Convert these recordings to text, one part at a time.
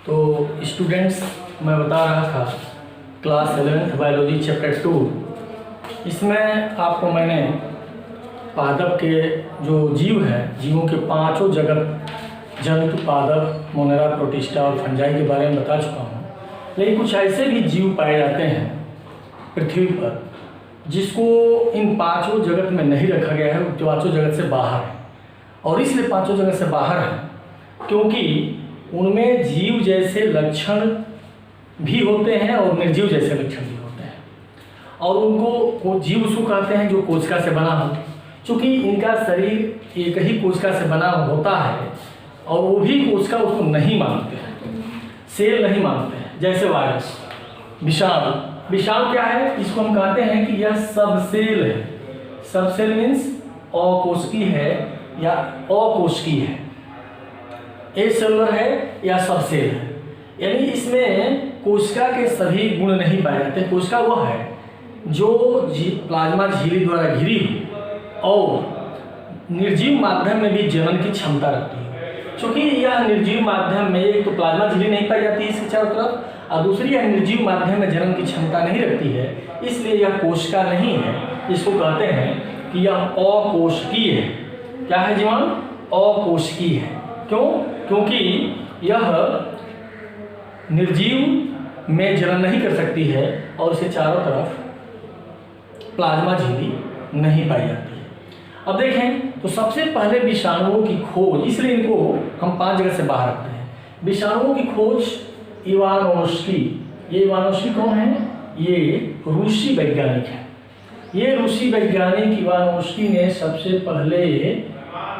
तो स्टूडेंट्स, मैं बता रहा था क्लास 11th बायोलॉजी चैप्टर 2। इसमें आपको मैंने पादप के जो जीव हैं, जीवों के पांचों जगत जंतु, पादप, मोनेरा, प्रोटिस्टा और फंजाई के बारे में बता चुका हूँ। लेकिन कुछ ऐसे भी जीव पाए जाते हैं पृथ्वी पर जिसको इन पांचों जगत में नहीं रखा गया है, वो पांचों जगत से बाहर है। और इसलिए पांचों जगत से बाहर है क्योंकि उनमें जीव जैसे लक्षण भी होते हैं और निर्जीव जैसे लक्षण भी होते हैं। और उनको जीव उसको कहते हैं जो कोशिका से बना हो। चूँकि इनका शरीर एक ही कोशिका से बना होता है और वो भी कोशिका उसको नहीं मानते हैं, सेल नहीं मानते हैं। जैसे वायरस, विषाणु। विषाणु क्या है? इसको हम कहते हैं कि यह सब सेल है। सब सेल मीन्स अकोशिकीय है या अकोशिकीय है, ए सेलुलर है या सब सेल है। यानी इसमें कोशिका के सभी गुण नहीं पाए जाते। कोशिका वह है जो प्लाज्मा झिल्ली द्वारा घिरी हो और निर्जीव माध्यम में भी जनन की क्षमता रखती है। क्योंकि यह निर्जीव माध्यम में एक तो प्लाज्मा झिल्ली नहीं पाई जाती है इसके चारों तरफ, और दूसरी यह निर्जीव माध्यम में जनन की क्षमता नहीं रखती है, इसलिए यह कोशिका नहीं है। इसको कहते हैं कि यह अकोशिकीय है। क्या है जीवाणु? अकोशिकीय है। क्यों? क्योंकि यह निर्जीव में जनन नहीं कर सकती है और इसके चारों तरफ प्लाज्मा झिल्ली नहीं पाई जाती है। अब देखें तो सबसे पहले विषाणुओं की खोज, इसलिए इनको हम 5 जगह से बाहर रखते हैं। विषाणुओं की खोज इवानोव्स्की। ये इवानोव्स्की कौन है? ये रूसी वैज्ञानिक है। ये रूसी वैज्ञानिक इवानोव्स्की ने सबसे पहले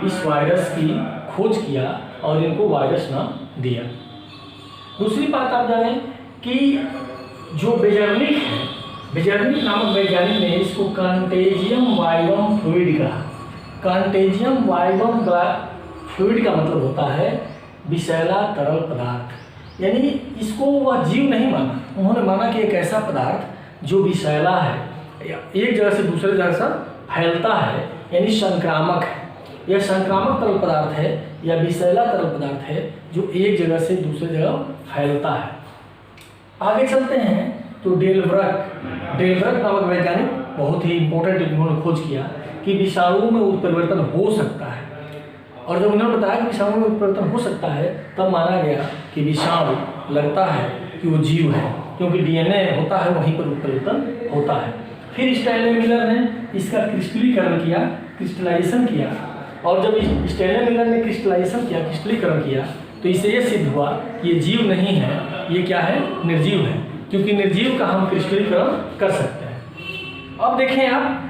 इस वायरस की खोज किया और इनको वायरस नाम दिया। दूसरी बात आप जानें कि जो बेजर्निक है, बेजर्निक नामक वैज्ञानिक ने इसको कंटेजियम वाइवम फ्लूइड कहा। कंटेजियम वाइवम फ्लूइड का मतलब होता है विषैला तरल पदार्थ। यानी इसको वह जीव नहीं माना, उन्होंने माना कि एक ऐसा पदार्थ जो विषैला है, एक जगह से दूसरे जगह से फैलता है, यानी संक्रामक है। यह संक्रामक तरल पदार्थ है या विषैला तरल पदार्थ है जो एक जगह से दूसरी जगह फैलता है। आगे चलते हैं तो डेलब्रक नामक वैज्ञानिक, बहुत ही इंपॉर्टेंट, इन्होंने खोज किया कि विषाणु में उत्परिवर्तन हो सकता है। और जब उन्होंने बताया कि विषाणु में उत्परिवर्तन हो सकता है तब माना गया कि विषाणु लगता है कि वो जीव है, क्योंकि डीएनए होता है वहीं पर उत्परिवर्तन होता है। फिर स्टैनले मिलर ने इसका क्रिस्टलीकरण किया, क्रिस्टलाइजेशन किया। और जब स्टैनले मिलर ने क्रिस्टलाइजेशन किया, क्रिस्टलीकरण किया, तो इससे ये सिद्ध हुआ कि ये जीव नहीं है, ये क्या है? निर्जीव है, क्योंकि निर्जीव का हम क्रिस्टलीकरण कर सकते हैं। अब देखें आप,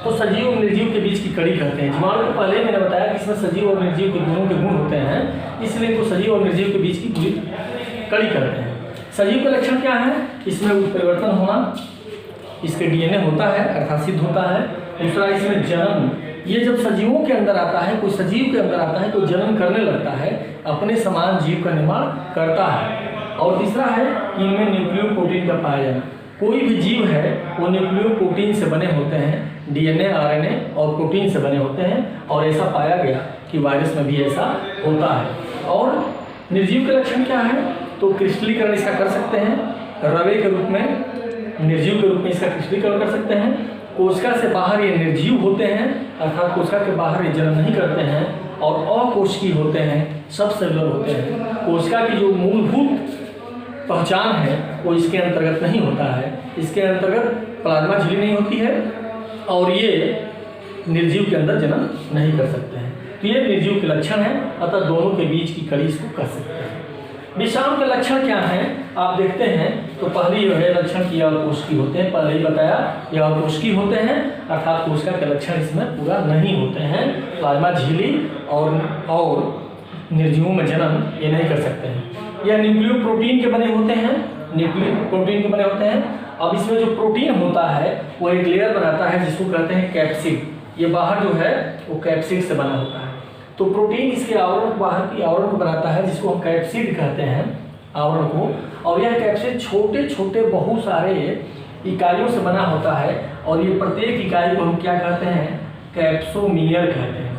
तो सजीव और निर्जीव के बीच की कड़ी कहते हैं। जीवाणु को पहले मैंने बताया कि इसमें सजीव और निर्जीव के गुणों के गुण होते हैं, इसलिए इनको सजीव और निर्जीव के बीच की पूरी कड़ी कहते हैं। सजीव के लक्षण क्या है? इसमें उत्परिवर्तन होना, इसके डीएनए होता है अर्थात सिद्ध होता है। दूसरा, इसमें जनन, ये जब सजीवों के अंदर आता है, कोई सजीव के अंदर आता है तो जनन करने लगता है, अपने समान जीव का निर्माण करता है। और तीसरा है कि इनमें न्यूक्लियोप्रोटीन का पाया जाना। कोई भी जीव है वो न्यूक्लियोप्रोटीन से बने होते हैं, डीएनए, आरएनए और प्रोटीन से बने होते हैं। और ऐसा पाया गया कि वायरस में भी ऐसा होता है। और निर्जीव के लक्षण क्या है? तो क्रिस्टलीकरण इसका कर सकते हैं, रवे के रूप में, निर्जीव के रूप में इसका क्रिस्टलीकरण कर सकते हैं। कोशिका से बाहर ये निर्जीव होते हैं, अर्थात कोशिका के बाहर ये जनन नहीं करते हैं। और अकोशिकीय होते हैं, सब सेलुलर होते हैं। कोशिका की जो मूलभूत पहचान है वो इसके अंतर्गत नहीं होता है। इसके अंतर्गत प्लाज्मा झिल्ली नहीं होती है और ये निर्जीव के अंदर जनन नहीं कर सकते हैं। तो ये निर्जीव के लक्षण हैं, अतः दोनों के बीच की कड़ी इसको कर सकते हैं। विषाणु के लक्षण क्या हैं आप देखते हैं। तो पहले जो है लक्षण की अकोशिकीय होते हैं, पहले ही बताया ये अकोशिकीय होते हैं, अर्थात कोशिका के लक्षण इसमें पूरा नहीं होते हैं। प्लाज्मा झिल्ली और निर्जीवों में जनन ये नहीं कर सकते हैं। यह न्यूक्लियोप्रोटीन के बने होते हैं, न्यूक्लियोप्रोटीन के बने होते हैं। अब इसमें जो प्रोटीन होता है वो एक लेयर बनाता है जिसको कहते हैं कैप्सिड। ये बाहर जो है वो कैप्सिड से बना होता है। तो प्रोटीन इसके आवरण, बाहर की आवरण को बनाता है जिसको हम कैप्सिड कहते हैं, आवरण को। और यह कैप्सिड छोटे छोटे बहुत सारे इकाइयों से बना होता है और ये प्रत्येक इकाई को हम क्या कहते हैं? कैप्सोमियर कहते हैं।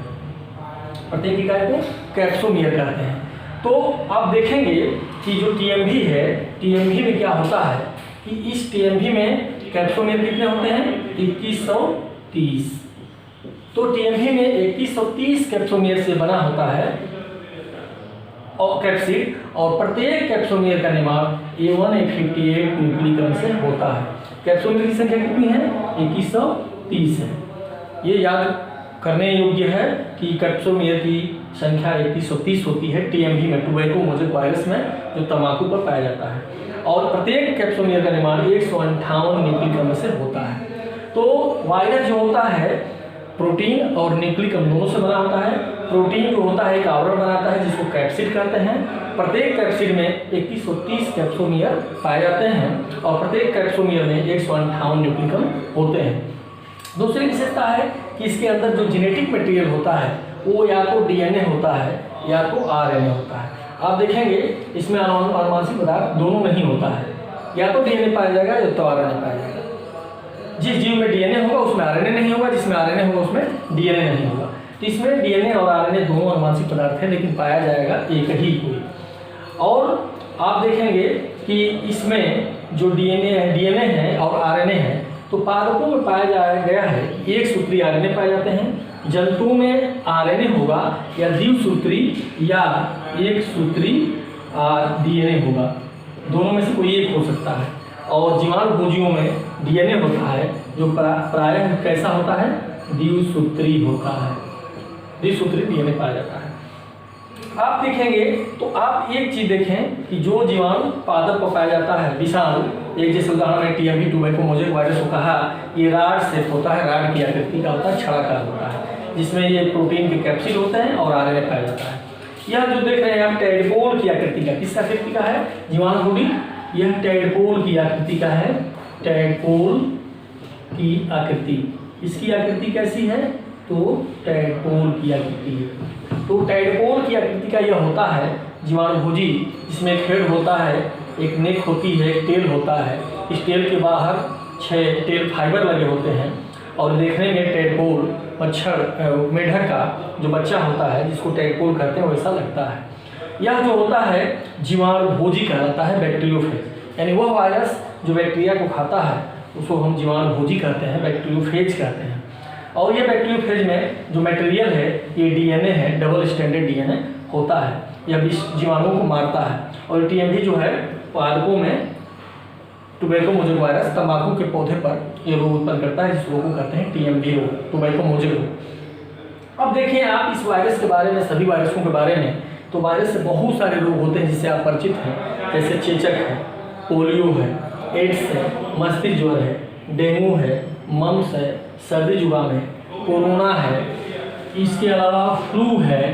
प्रत्येक इकाई को कैप्सोमियर कहते हैं। तो आप देखेंगे कि जो टीएमवी है, टीएमवी में क्या होता है कि इस टीएमवी में कैप्सोमेर कितने होते हैं? 2130। तो टीएमवी में 2130 कैप्सोमेर से बना होता है और कैप्सिड, और प्रत्येक कैप्सोमेर का निर्माण A1 A58 न्यूक्लिकन से होता है। कैप्सोमेर की संख्या कितनी है? 2130 है। ये याद करने योग्य है कि कैप्सोमेर की संख्या 2130 होती है टीएमवी में, टोबैको मोज़ेक वायरस में, जो तंबाकू पर पाया जाता है। और प्रत्येक कैप्सोमेर का निर्माण 158 न्यूक्लिकन से होता है। तो वायरस जो होता है प्रोटीन और न्यूक्लिकन दोनों से बना होता है। प्रोटीन जो होता है एक आवरण बनाता है जिसको कैप्सिड कहते हैं। प्रत्येक कैप्सिड में 2130 कैप्सोमेर पाए जाते हैं और प्रत्येक कैप्सोमेर में 158 न्यूक्लिकन होते हैं। दूसरी विशेषता है कि इसके अंदर जो जेनेटिक मटेरियल होता है वो या तो डीएनए होता है या तो आरएनए होता है। आप देखेंगे इसमें अनुवांशिक पदार्थ दोनों नहीं होता है, या तो डीएनए पाया जाएगा या तो आरएनए पाया जाएगा। जिस जीव में डीएनए होगा उसमें आरएनए नहीं होगा, जिसमें आरएनए होगा उसमें डीएनए नहीं होगा। तो इसमें डीएनए और आरएनए दोनों अनुवांशिक पदार्थ हैं, लेकिन पाया जाएगा एक ही कोई। और आप देखेंगे कि इसमें जो डीएनए है और आरएनए है, तो पादपों में पाया गया है कि एक सूत्री आरएनए पाए जाते हैं। जंतु में आरएनए होगा या द्विसूत्री या एक सूत्री डीएनए होगा, दोनों में से कोई एक हो सकता है। और जीवाणु भोजियों में डीएनए होता है जो प्रायः कैसा होता है? द्विसूत्री होता है, द्विसूत्री डीएनए पाया जाता है। आप देखेंगे तो आप एक चीज देखें कि जो जीवाणु पादप पर पाया जाता है विषाणु, एक जैसे उदाहरण में टीएमवी टोबैको मोज़ेक वायरस को कहा, ये राड शेप होता है, राड की आकृति का होता है, छड़ाकार होता है, जिसमें ये प्रोटीन के कैप्सिड होते हैं और आरएनए पाया जाता है। यह जो देख रहे हैं आप टैडपोल की आकृति का, किस आकृति का है? जीवाणु रोधी, यह टैडपोल की आकृति का है, टैडपोल की आकृति। इसकी आकृति कैसी है? तो टैडपोल की आकृति है। तो टैडपोल की आकृति का यह होता है जीवाणु भोजी, जिसमें एक हेड होता है, एक नेक होती है, एक टेल होता है। इस टेल के बाहर 6 टेल फाइबर लगे होते हैं और देखने में टैडपोल मच्छर मेढक का जो बच्चा होता है जिसको टैडपोल कहते हैं वैसा लगता है। यह जो होता है जीवाणु भोजी कहलाता है, बैक्टीरियोफेज। यानी वह वायरस जो बैक्टीरिया को खाता है उसको हम जीवाणु भोजी कहते हैं, बैक्टीरियोफेज कहते हैं। और ये बैक्टीरियोफेज में जो मटेरियल है ये डीएनए है, डबल स्टैंडर्ड डीएनए होता है, यह जीवाणुओं को मारता है। और टीएमवी जो है पादपों में टोबैको मोज़ेक वायरस तंबाकू के पौधे पर ये रोग उत्पन्न करता है, जिस रोग को कहते हैं टीएमवी रोग, टोबैको मोज़ेक रोग। अब देखिए आप इस वायरस के बारे में, सभी वायरसों के बारे में, तो वायरस से बहुत सारे रोग होते हैं जिससे आप परिचित हैं, जैसे चेचक है, पोलियो है, एड्स है, मस्तिष्क ज्वर है, डेंगू है, मम्स है, सर्दी जुकाम है, कोरोना है, इसके अलावा फ्लू है,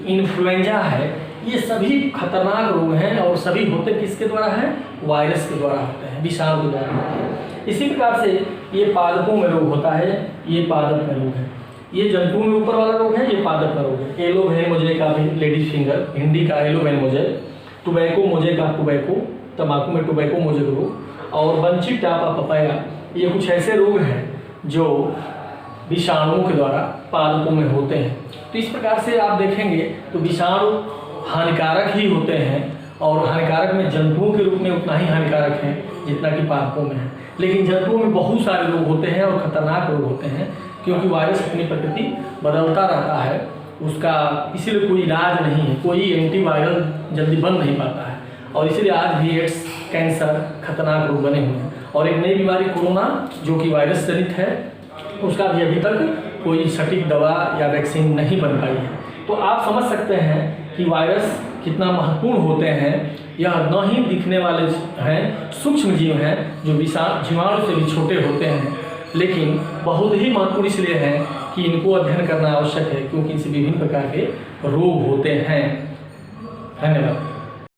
इन्फ्लुएंजा है। ये सभी खतरनाक रोग हैं और सभी होते किसके द्वारा हैं? वायरस के द्वारा होते हैं, विषाणु के द्वारा होते हैं। इसी प्रकार से ये पादपों में रोग होता है, ये पादप में रोग है। ये जंतु में ऊपर वाला रोग है, ये पादप का रोग है। एलो वेन मोज़ेक का भी, लेडीज फिंगर, हिंदी का yellow vein mosaic, tobacco mosaic का टोबैको, तंबाकू में टोबैको मोज़ेक रोग, और बंची टापा पपाया, ये कुछ ऐसे रोग हैं जो विषाणुओं के द्वारा पादपों में होते हैं। तो इस प्रकार से आप देखेंगे तो विषाणु हानिकारक ही होते हैं, और हानिकारक में जंतुओं के रूप में उतना ही हानिकारक हैं जितना कि पादपों में है। लेकिन जंतुओं में बहुत सारे रोग होते हैं और खतरनाक रोग होते हैं, क्योंकि वायरस अपनी प्रकृति बदलता रहता है, उसका इसीलिए कोई इलाज नहीं है, कोई एंटीवायरल जल्दी बन नहीं पाता है। और इसीलिए आज भी एड्स, कैंसर खतरनाक रोग बने हुए हैं। और एक नई बीमारी कोरोना जो कि वायरस जनित है, उसका भी अभी तक कोई सटीक दवा या वैक्सीन नहीं बन पाई है। तो आप समझ सकते हैं कि वायरस कितना महत्वपूर्ण होते हैं। यह न ही दिखने वाले हैं, सूक्ष्म जीव हैं जो जीवाणु से भी छोटे होते हैं, लेकिन बहुत ही महत्वपूर्ण इसलिए है कि इनको अध्ययन करना आवश्यक है, क्योंकि इनसे विभिन्न प्रकार के रोग होते हैं। धन्यवाद।